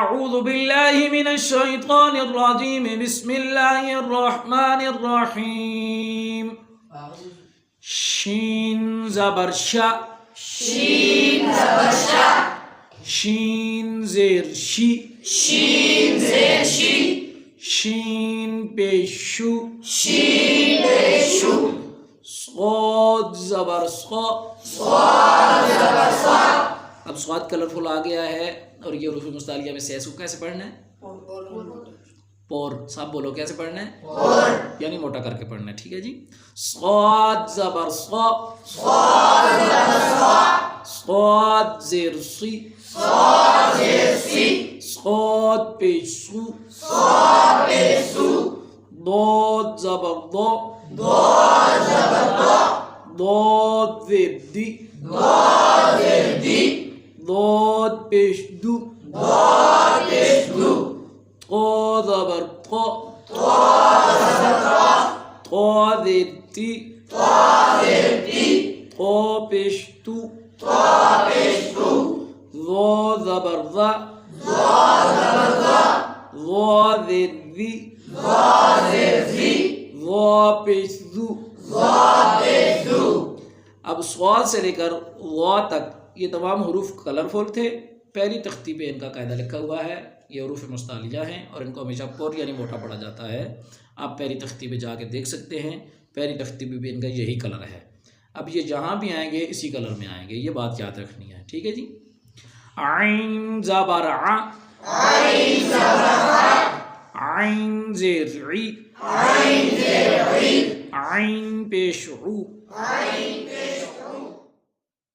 اعوذ باللہ من الشیطان الرجیم بسم اللہ الرحمن الرحیم شین زبر شا شین زبر شا شین زیر شی شین زیر شی شین پیشو شین پیشو صاد زبر صا صاد زبر صا. اب صاد کلرفل آ گیا ہے اور یہ حروف مستعلیہ میں سے اس کو کیسے پڑھنا ہے؟ پور. سب بولو کیسے پڑھنا ہے؟ پور. یعنی موٹا کر کے پڑھنا ہے. ٹھیک ہے جی. صاد زبر صا صاد زبر صا صاد زیر سی صاد زیر سی صاد پیش سو صاد پیشو ضاد زبر ضا ضاد زبر ضا ضاد زیر دی ضاد زیر دی ضاد پیش دو ضاد پیشو طا زبر طا طا زبر طا طا زیر تی طا زیر تی طا پیش تو طا پیشو ضا زبر ضا ضا زبر ضا ضا زیر ذی ضا زیر زی ضا پیش ذو ضا پیشو. اب صاد سے لے کر ضا تک یہ تمام حروف کلرفل تھے. پہلی تختی پہ ان کا قاعدہ لکھا ہوا ہے. یہ حروف مستعلیہ ہیں اور ان کو ہمیشہ پور یعنی موٹا پڑھا جاتا ہے. آپ پہلی تختی پہ جا کے دیکھ سکتے ہیں. پہلی تختی پہ بھی ان کا یہی کلر ہے. اب یہ جہاں بھی آئیں گے اسی کلر میں آئیں گے. یہ بات یاد رکھنی ہے. ٹھیک ہے جی. عین زبر ع عین زبر ع عین زیر عی عین زیر عی عین پیش عو عین